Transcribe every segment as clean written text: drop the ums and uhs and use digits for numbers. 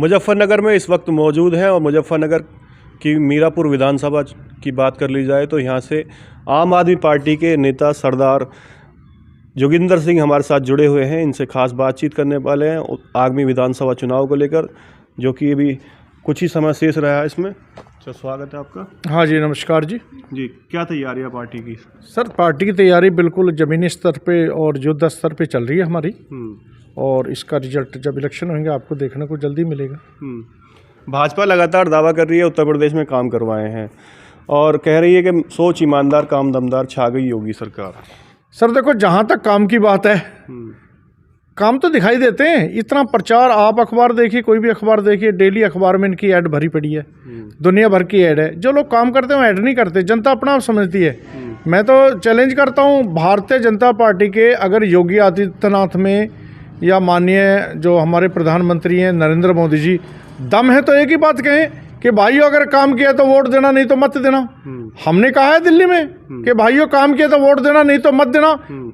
मुजफ्फरनगर में इस वक्त मौजूद हैं और मुजफ्फरनगर की मीरापुर विधानसभा की बात कर ली जाए तो यहाँ से आम आदमी पार्टी के नेता सरदार जोगिंदर सिंह हमारे साथ जुड़े हुए हैं। इनसे खास बातचीत करने वाले हैं आगामी विधानसभा चुनाव को लेकर, जो कि अभी कुछ ही समय शेष रहा है इसमें। सर स्वागत है आपका। हाँ जी, नमस्कार जी। क्या तैयारी है पार्टी की? सर पार्टी की तैयारी बिल्कुल ज़मीनी स्तर पे और युद्ध स्तर पे चल रही है हमारी, और इसका रिजल्ट जब इलेक्शन होंगे आपको देखने को जल्दी मिलेगा। भाजपा लगातार दावा कर रही है उत्तर प्रदेश में काम करवाए हैं और कह रही है कि सोच ईमानदार काम दमदार छा गई योगी सरकार। सर देखो, जहाँ तक काम की बात है, काम तो दिखाई देते हैं। इतना प्रचार, आप अखबार देखिए, कोई भी अखबार देखिए, डेली अखबार में इनकी ऐड भरी पड़ी है, दुनिया भर की ऐड है। जो लोग काम करते हैं वो ऐड नहीं करते, जनता अपना आप समझती है। मैं तो चैलेंज करता हूँ भारतीय जनता पार्टी के, अगर योगी आदित्यनाथ में या माननीय जो हमारे प्रधानमंत्री हैं नरेंद्र मोदी जी दम है तो एक ही बात कहें कि भाइयों अगर काम किया तो वोट देना, नहीं तो मत देना। हमने कहा है दिल्ली में कि भाइयों काम किया तो वोट देना, नहीं तो मत देना,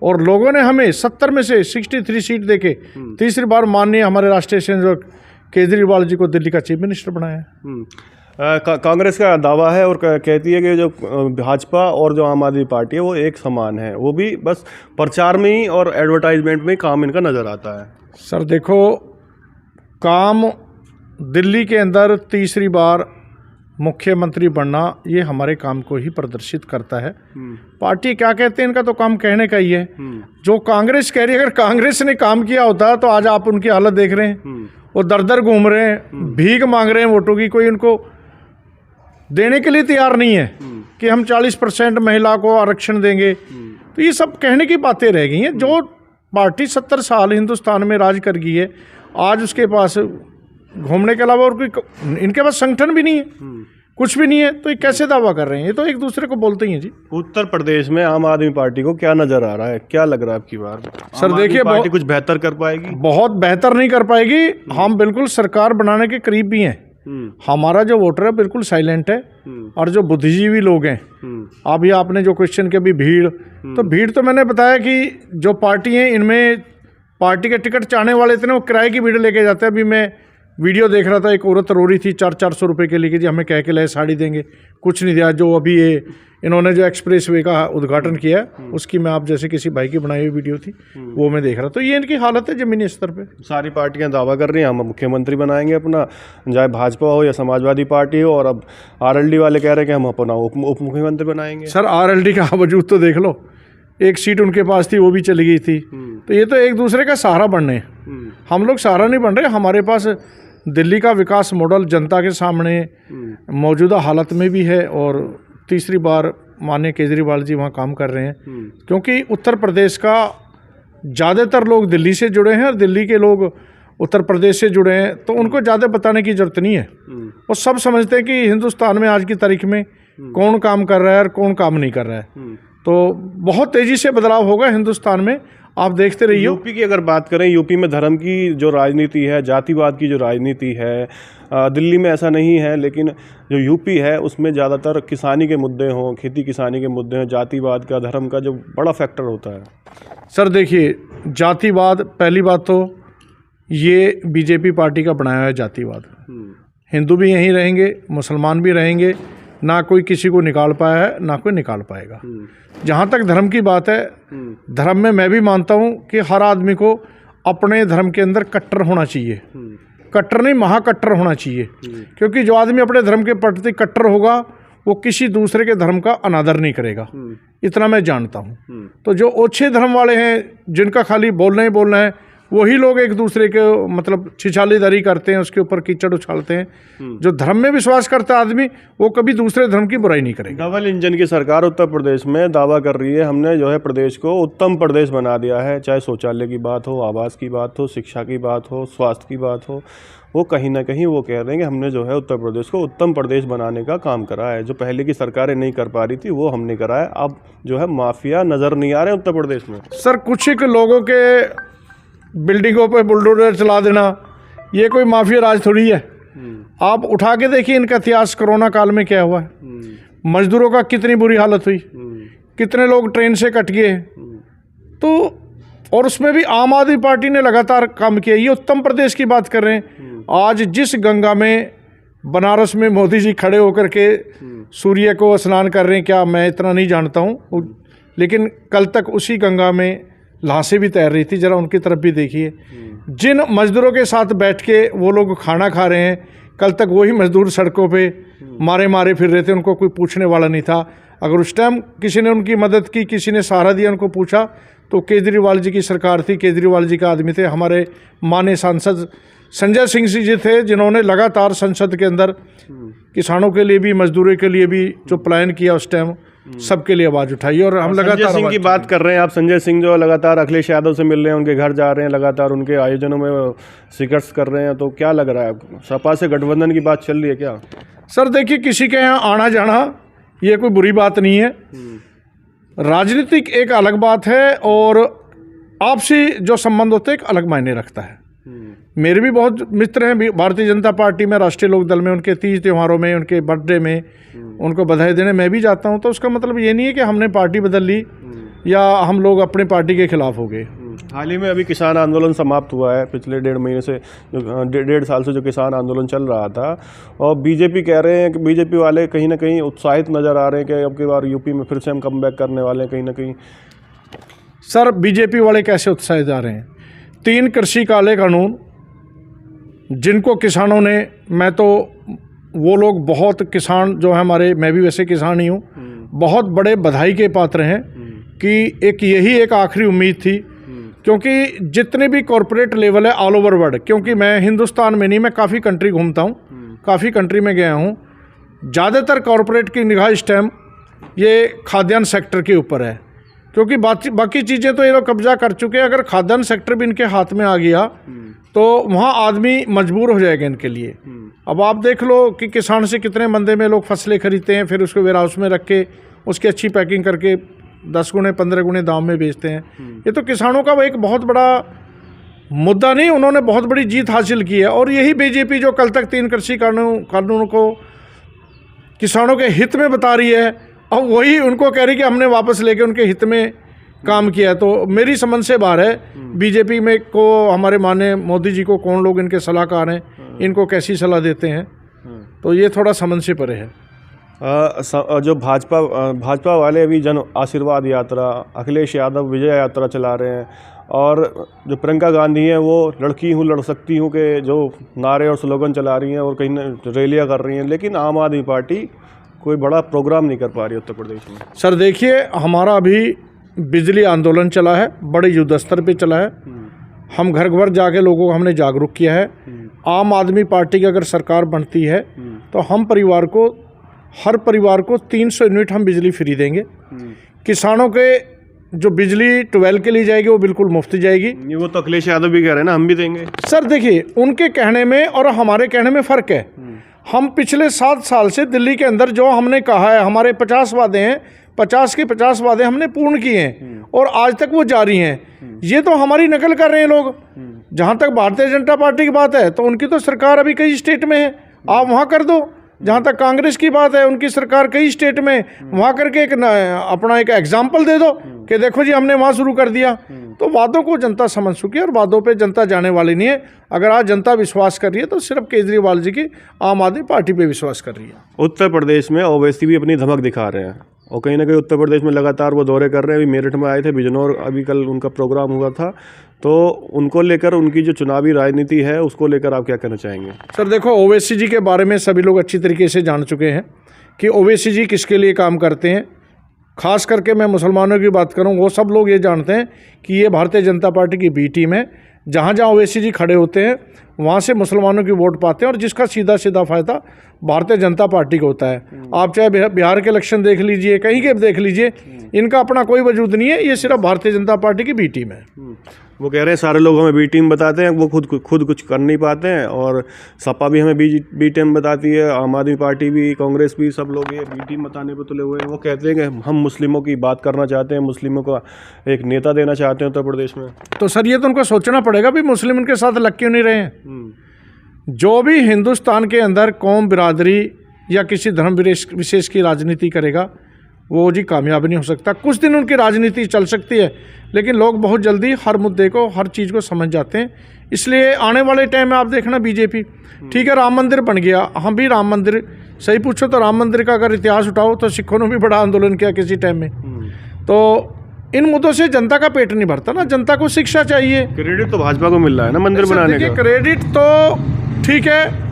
और लोगों ने हमें 70 में से 63 सीट देके तीसरी बार माननीय हमारे राष्ट्रीय अध्यक्ष केजरीवाल जी को दिल्ली का चीफ मिनिस्टर बनाया है। कांग्रेस का दावा है और कहती है कि जो भाजपा और जो आम आदमी पार्टी है वो एक समान है, वो भी बस प्रचार में ही और एडवर्टाइजमेंट में काम इनका नज़र आता है। सर देखो, काम दिल्ली के अंदर तीसरी बार मुख्यमंत्री बनना ये हमारे काम को ही प्रदर्शित करता है। पार्टी क्या कहते हैं इनका तो काम कहने का ही है। जो कांग्रेस कह रही है, अगर कांग्रेस ने काम किया होता तो आज आप उनकी हालत देख रहे हैं, वो दर दर घूम रहे हैं, भीख मांग रहे हैं वोटों की। कोई उनको देने के लिए तैयार नहीं है कि हम 40% महिला को आरक्षण देंगे। तो ये सब कहने की बातें रह गई हैं। जो पार्टी 70 साल हिंदुस्तान में राज कर गई है, आज उसके पास घूमने के अलावा और कोई, इनके पास संगठन भी नहीं है, कुछ भी नहीं है, तो ये कैसे दावा कर रहे हैं? ये तो एक दूसरे को बोलते ही हैं जी। उत्तर प्रदेश में आम आदमी पार्टी को क्या नजर आ रहा है, क्या लग रहा है आपकी बार? सर देखिए, पार्टी कुछ बेहतर कर पाएगी? बहुत बेहतर नहीं कर पाएगी। हम बिल्कुल सरकार बनाने के करीब भी हैं। हमारा जो वोटर है बिल्कुल साइलेंट है, और जो बुद्धिजीवी लोग हैं, अभी आपने जो क्वेश्चन की अभी भीड़, तो भीड़ तो मैंने बताया कि जो पार्टी है इनमें पार्टी के टिकट चाहने वाले इतने वो किराए की भीड़ लेके जाते हैं। अभी मैं वीडियो देख रहा था, एक औरत रो रही थी 400 रुपये के लिए कि जी हमें कह के लाए साड़ी देंगे, कुछ नहीं दिया। जो अभी ये इन्होंने जो एक्सप्रेस वे का उद्घाटन किया उसकी मैं आप जैसे किसी भाई की बनाई हुई वीडियो थी वो मैं देख रहा। तो ये इनकी हालत है जमीनी स्तर पे। सारी पार्टियां दावा कर रही हैं हम मुख्यमंत्री बनाएंगे अपना, चाहे भाजपा हो या समाजवादी पार्टी हो, और अब आरएलडी वाले कह रहे हैं कि हम अपना उप मुख्यमंत्री बनाएंगे। सर आरएलडी का वजूद तो देख लो, एक सीट उनके पास थी वो भी चली गई थी। तो ये तो एक दूसरे का सहारा बन रहे हैं। हम लोग सहारा नहीं बन रहे। हमारे पास दिल्ली का विकास मॉडल जनता के सामने मौजूदा हालत में भी है, और तीसरी बार माननीय केजरीवाल जी वहाँ काम कर रहे हैं। क्योंकि उत्तर प्रदेश का ज़्यादातर लोग दिल्ली से जुड़े हैं और दिल्ली के लोग उत्तर प्रदेश से जुड़े हैं, तो उनको ज़्यादा बताने की ज़रूरत नहीं है। वो सब समझते हैं कि हिंदुस्तान में आज की तारीख में कौन काम कर रहा है और कौन काम नहीं कर रहा है। तो बहुत तेज़ी से बदलाव होगा हिंदुस्तान में, आप देखते रहिए। यूपी की अगर बात करें, यूपी में धर्म की जो राजनीति है, जातिवाद की जो राजनीति है, दिल्ली में ऐसा नहीं है, लेकिन जो यूपी है उसमें ज़्यादातर किसानी के मुद्दे हों, खेती किसानी के मुद्दे हों, जातिवाद का, धर्म का जो बड़ा फैक्टर होता है। सर देखिए, जातिवाद, पहली बात तो ये बीजेपी पार्टी का बनाया है जातिवाद। हिंदू भी यहीं रहेंगे, मुसलमान भी रहेंगे, ना कोई किसी को निकाल पाया है ना कोई निकाल पाएगा। जहाँ तक धर्म की बात है, धर्म में मैं भी मानता हूँ कि हर आदमी को अपने धर्म के अंदर कट्टर होना चाहिए। कट्टर नहीं, महाकट्टर होना चाहिए। क्योंकि जो आदमी अपने धर्म के प्रति कट्टर होगा वो किसी दूसरे के धर्म का अनादर नहीं करेगा, इतना मैं जानता हूँ। तो जो ओछे धर्म वाले हैं, जिनका खाली बोलना ही बोलना है, वही लोग एक दूसरे के मतलब छिछालीदारी करते हैं, उसके ऊपर कीचड़ उछालते हैं। जो धर्म में विश्वास करता है आदमी, वो कभी दूसरे धर्म की बुराई नहीं करेगा। डबल इंजन की सरकार उत्तर प्रदेश में दावा कर रही है, हमने जो है प्रदेश को उत्तम प्रदेश बना दिया है। चाहे शौचालय की बात हो, आवास की बात हो, शिक्षा की बात हो, स्वास्थ्य की बात हो, वो कहीं ना कहीं वो कह रहे हैं कि हमने जो है उत्तर प्रदेश को उत्तम प्रदेश बनाने का काम करा है। जो पहले की सरकारें नहीं कर पा रही थी वो हमने करा है। अब जो है माफिया नज़र नहीं आ रहे उत्तर प्रदेश में। सर कुछ एक लोगों के बिल्डिंगों पे बुलडोजर चला देना, ये कोई माफिया राज थोड़ी है। आप उठा के देखिए इनका इतिहास, कोरोना काल में क्या हुआ है, मजदूरों का कितनी बुरी हालत हुई, कितने लोग ट्रेन से कट गए। तो और उसमें भी आम आदमी पार्टी ने लगातार काम किया। ये उत्तम प्रदेश की बात कर रहे हैं, आज जिस गंगा में बनारस में मोदी जी खड़े होकर के सूर्य को स्नान कर रहे हैं, क्या मैं इतना नहीं जानता हूँ, लेकिन कल तक उसी गंगा में लाशें भी तैर रही थी। ज़रा उनकी तरफ भी देखिए। जिन मज़दूरों के साथ बैठ के वो लोग खाना खा रहे हैं, कल तक वही मज़दूर सड़कों पे मारे मारे फिर रहे थे, उनको कोई पूछने वाला नहीं था। अगर उस टाइम किसी ने उनकी मदद की, किसी ने सहारा दिया, उनको पूछा, तो केजरीवाल जी की सरकार थी, केजरीवाल जी का आदमी थे। हमारे माननीय सांसद संजय सिंह जी थे, जिन्होंने लगातार संसद के अंदर किसानों के लिए भी, मजदूरों के लिए भी जो प्लान किया उस टाइम, सबके लिए आवाज़ उठाई। और हम लगातार संजय सिंह की बात कर रहे हैं आप। संजय सिंह जो लगातार अखिलेश यादव से मिल रहे हैं, उनके घर जा रहे हैं, लगातार उनके आयोजनों में शिकस्त कर रहे हैं, तो क्या लग रहा है, सपा से गठबंधन की बात चल रही है क्या? सर देखिए, किसी के यहाँ आना जाना ये कोई बुरी बात नहीं है। राजनीतिक एक अलग बात है और आपसी जो संबंध होते हैं एक अलग मायने रखता है। मेरे भी बहुत मित्र हैं भारतीय जनता पार्टी में, राष्ट्रीय लोकदल में, उनके तीज त्योहारों में, उनके बर्थडे में उनको बधाई देने मैं भी जाता हूं। तो उसका मतलब ये नहीं है कि हमने पार्टी बदल ली या हम लोग अपने पार्टी के खिलाफ हो गए। हाल ही में अभी किसान आंदोलन समाप्त हुआ है, पिछले 1.5 महीने से, डेढ़ साल से जो किसान आंदोलन चल रहा था, और बीजेपी कह रहे हैं कि बीजेपी वाले कहीं ना कहीं उत्साहित नज़र आ रहे हैं कि अब की बार यूपी में फिर से हम कम बैक करने वाले हैं कहीं ना कहीं। सर बीजेपी वाले कैसे उत्साहित आ रहे हैं? 3 कृषि काले कानून जिनको किसानों ने, मैं तो वो लोग बहुत किसान जो है हमारे, मैं भी वैसे किसान ही हूँ, बहुत बड़े बधाई के पात्र हैं कि यही एक आखिरी उम्मीद थी। क्योंकि जितने भी कॉरपोरेट लेवल है ऑल ओवर वर्ल्ड, क्योंकि मैं हिंदुस्तान में नहीं, मैं काफ़ी कंट्री घूमता हूँ, काफ़ी कंट्री में गया हूँ, ज़्यादातर कॉरपोरेट की निगाह इस टाइम ये खाद्यान्न सेक्टर के ऊपर है। क्योंकि बाकी चीज़ें तो ये लोग कब्जा कर चुके हैं। अगर खाद्यान्न सेक्टर भी इनके हाथ में आ गया तो वहाँ आदमी मजबूर हो जाएगा इनके लिए। अब आप देख लो कि किसान से कितने मंदे में लोग फसलें खरीदते हैं, फिर उसको वेयर हाउस में रख के उसकी अच्छी पैकिंग करके 10 गुने 15 गुने दाम में बेचते हैं। ये तो किसानों का एक बहुत बड़ा मुद्दा नहीं, उन्होंने बहुत बड़ी जीत हासिल की है। और यही बीजेपी जो कल तक 3 कृषि कानूनों को किसानों के हित में बता रही है, अब वही उनको कह रही कि हमने वापस लेके उनके हित में काम किया। तो मेरी समझ से बाहर है बीजेपी में को, हमारे माननीय मोदी जी को कौन लोग इनके सलाहकार हैं, इनको कैसी सलाह देते हैं, तो ये थोड़ा समझ से परे है। जो भाजपा वाले अभी जन आशीर्वाद यात्रा, अखिलेश यादव विजय यात्रा चला रहे हैं, और जो प्रियंका गांधी हैं वो लड़की हूँ लड़ सकती हूँ के जो नारे और स्लोगन चला रही हैं और कहीं रैलियाँ कर रही हैं, लेकिन आम आदमी पार्टी कोई बड़ा प्रोग्राम नहीं कर पा रही उत्तर प्रदेश में। सर देखिए, हमारा अभी बिजली आंदोलन चला है, बड़े युद्ध स्तर पे चला है। हम घर घर जाके लोगों को हमने जागरूक किया है। आम आदमी पार्टी की अगर सरकार बनती है तो हम हर परिवार को 300 यूनिट हम बिजली फ्री देंगे। किसानों के जो बिजली 12 के लिए जाएगी वो बिल्कुल मुफ्त जाएगी। ये वो तो अखिलेश यादव भी कह रहे हैं ना, हम भी देंगे। सर देखिए, उनके कहने में और हमारे कहने में फ़र्क है। हम पिछले 7 साल से दिल्ली के अंदर जो हमने कहा है, हमारे 50 वादे हैं, 50 के 50 वादे हमने पूर्ण किए हैं और आज तक वो जारी हैं। ये तो हमारी नकल कर रहे हैं लोग। जहाँ तक भारतीय जनता पार्टी की बात है तो उनकी तो सरकार अभी कई स्टेट में है, आप वहाँ कर दो। जहाँ तक कांग्रेस की बात है, उनकी सरकार कई स्टेट में, वहाँ करके अपना एक एग्जाम्पल दे दो कि देखो जी हमने वहाँ शुरू कर दिया। तो वादों को जनता समझ चुकी है और वादों पे जनता जाने वाली नहीं है। अगर आज जनता विश्वास कर रही है तो सिर्फ केजरीवाल जी की आम आदमी पार्टी पे विश्वास कर रही है। उत्तर प्रदेश में ओवैसी भी अपनी धमक दिखा रहे हैं और कहीं ना कहीं उत्तर प्रदेश में लगातार वो दौरे कर रहे हैं। अभी मेरठ में आए थे, बिजनौर अभी कल उनका प्रोग्राम हुआ था, तो उनको लेकर उनकी जो चुनावी राजनीति है उसको लेकर आप क्या कहना चाहेंगे? सर देखो, ओवैसी जी के बारे में सभी लोग अच्छी तरीके से जान चुके हैं कि ओवैसी जी किसके लिए काम करते हैं। खास करके मैं मुसलमानों की बात करूं, वो सब लोग ये जानते हैं कि ये भारतीय जनता पार्टी की बी टीम है। जहाँ जहाँ ओवैसी जी खड़े होते हैं वहाँ से मुसलमानों की वोट पाते हैं और जिसका सीधा सीधा फ़ायदा भारतीय जनता पार्टी को होता है। आप चाहे बिहार के इलेक्शन देख लीजिए, कहीं के देख लीजिए, इनका अपना कोई वजूद नहीं है। ये सिर्फ भारतीय जनता पार्टी की बी टीम है। वो कह रहे हैं सारे लोग हमें बी टीम बताते हैं, वो खुद कुछ कर नहीं पाते हैं, और सपा भी हमें बी टीम बताती है, आम आदमी पार्टी भी, कांग्रेस भी, सब लोग ये बी टीम बताने पर तुले हुए हैं। वो कहते हैं कि हम मुस्लिमों की बात करना चाहते हैं, मुस्लिमों को एक नेता देना चाहते हैं उत्तर प्रदेश में। तो सर ये तो उनको सोचना पड़ेगा भी मुस्लिम उनके साथ लग क्यों नहीं रहे हैं। जो भी हिंदुस्तान के अंदर कौम बिरादरी या किसी धर्म विशेष की राजनीति करेगा वो जी कामयाब नहीं हो सकता। कुछ दिन उनकी राजनीति चल सकती है, लेकिन लोग बहुत जल्दी हर मुद्दे को, हर चीज़ को समझ जाते हैं। इसलिए आने वाले टाइम में आप देखना बीजेपी, ठीक है राम मंदिर बन गया, हम भी राम मंदिर, सही पूछो तो राम मंदिर का अगर इतिहास उठाओ तो सिखों ने भी बड़ा आंदोलन किया किसी टाइम में। तो इन मुद्दों से जनता का पेट नहीं भरता ना, जनता को शिक्षा चाहिए। क्रेडिट तो भाजपा को मिल रहा है ना मंदिर बनाने का। क्रेडिट तो ठीक है,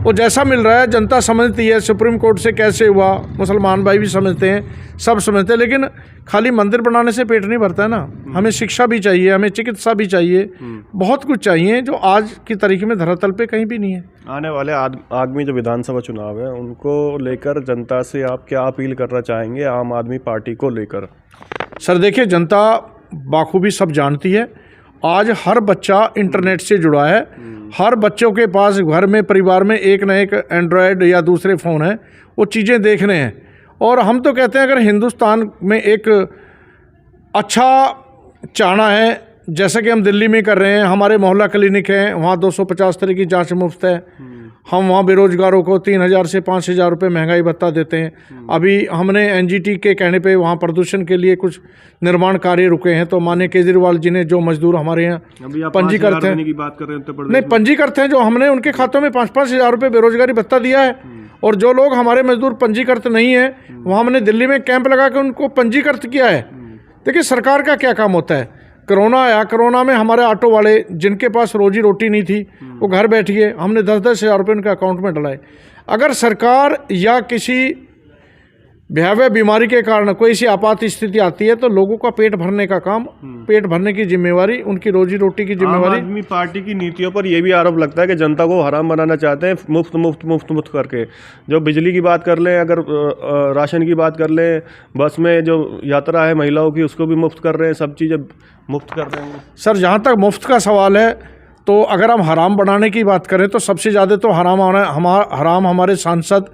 वो जैसा मिल रहा है जनता समझती है, सुप्रीम कोर्ट से कैसे हुआ मुसलमान भाई भी समझते हैं, सब समझते हैं, लेकिन खाली मंदिर बनाने से पेट नहीं भरता है ना। हमें शिक्षा भी चाहिए, हमें चिकित्सा भी चाहिए, बहुत कुछ चाहिए जो आज की तारीख में धरातल पे कहीं भी नहीं है। आने वाले आगामी जो विधानसभा चुनाव है उनको लेकर जनता से आप क्या अपील करना चाहेंगे, आम आदमी पार्टी को लेकर? सर देखिए, जनता बाखूबी सब जानती है, आज हर बच्चा इंटरनेट से जुड़ा है, हर बच्चों के पास घर में परिवार में एक न एक एंड्रॉयड या दूसरे फ़ोन है, वो चीज़ें देख रहे हैं। और हम तो कहते हैं अगर हिंदुस्तान में एक अच्छा चाहना है, जैसे कि हम दिल्ली में कर रहे हैं, हमारे मोहल्ला क्लिनिक है, वहाँ 250 तरह की जांच मुफ्त है, हम वहाँ बेरोजगारों को 3000 से 5000 रुपये महंगाई भत्ता देते हैं। अभी हमने एनजीटी के कहने पे वहाँ प्रदूषण के लिए कुछ निर्माण कार्य रुके हैं, तो माननीय केजरीवाल जी ने जो मजदूर हमारे यहाँ पंजीकृत हैं, की बात कर रहे हैं, नहीं पंजीकृत हैं, जो हमने उनके खातों में 5-5 हज़ार रुपये बेरोजगारी भत्ता दिया है। और जो लोग हमारे मजदूर पंजीकृत नहीं है, वहाँ हमने दिल्ली में कैंप लगा के उनको पंजीकृत किया है। देखिए सरकार का क्या काम होता है, कोरोना आया, कोरोना में हमारे ऑटो वाले जिनके पास रोजी रोटी नहीं थी वो घर बैठ गए, हमने 10-10 हज़ार रुपये उनके अकाउंट में डलाए। अगर सरकार या किसी भयावह बीमारी के कारण कोई सी आपात स्थिति आती है तो लोगों का पेट भरने का काम, पेट भरने की जिम्मेवारी, उनकी रोजी रोटी की जिम्मेवारी। आम आदमी पार्टी की नीतियों पर यह भी आरोप लगता है कि जनता को हराम बनाना चाहते हैं, मुफ्त मुफ्त मुफ्त मुफ्त करके। जो बिजली की बात कर लें, अगर राशन की बात कर लें, बस में जो यात्रा है महिलाओं की उसको भी मुफ्त कर रहे हैं, सब चीज़ें मुफ्त कर रहे हैं। सर जहाँ तक मुफ्त का सवाल है तो अगर हम हराम बनाने की बात करें तो सबसे ज़्यादा तो हराम हमारे सांसद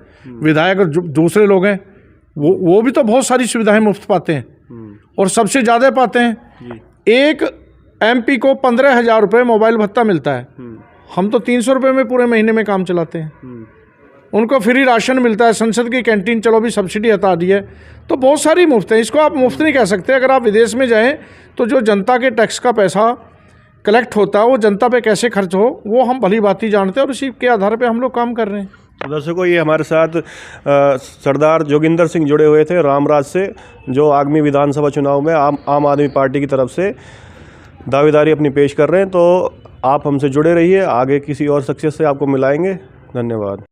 विधायक जो दूसरे लोग हैं वो भी तो बहुत सारी सुविधाएं मुफ्त पाते हैं और सबसे ज़्यादा पाते हैं। एक एमपी को 15,000 रुपये मोबाइल भत्ता मिलता है, हम तो 300 रुपये में पूरे महीने में काम चलाते हैं। उनको फ्री राशन मिलता है, संसद की कैंटीन चलो भी सब्सिडी हटा दी है, तो बहुत सारी मुफ्त है। इसको आप मुफ्त नहीं कह सकते। अगर आप विदेश में जाएं तो जो जनता के टैक्स का पैसा कलेक्ट होता है वो जनता पे कैसे खर्च हो वो हम भली भांति जानते हैं और उसी के आधार पे हम लोग काम कर रहे हैं। दर्शकों, ये हमारे साथ सरदार जोगिंदर सिंह जुड़े हुए थे रामराज से, जो आगामी विधानसभा चुनाव में आम आदमी पार्टी की तरफ से दावेदारी अपनी पेश कर रहे हैं। तो आप हमसे जुड़े रहिए, आगे किसी और शख्सियत से आपको मिलाएंगे। धन्यवाद।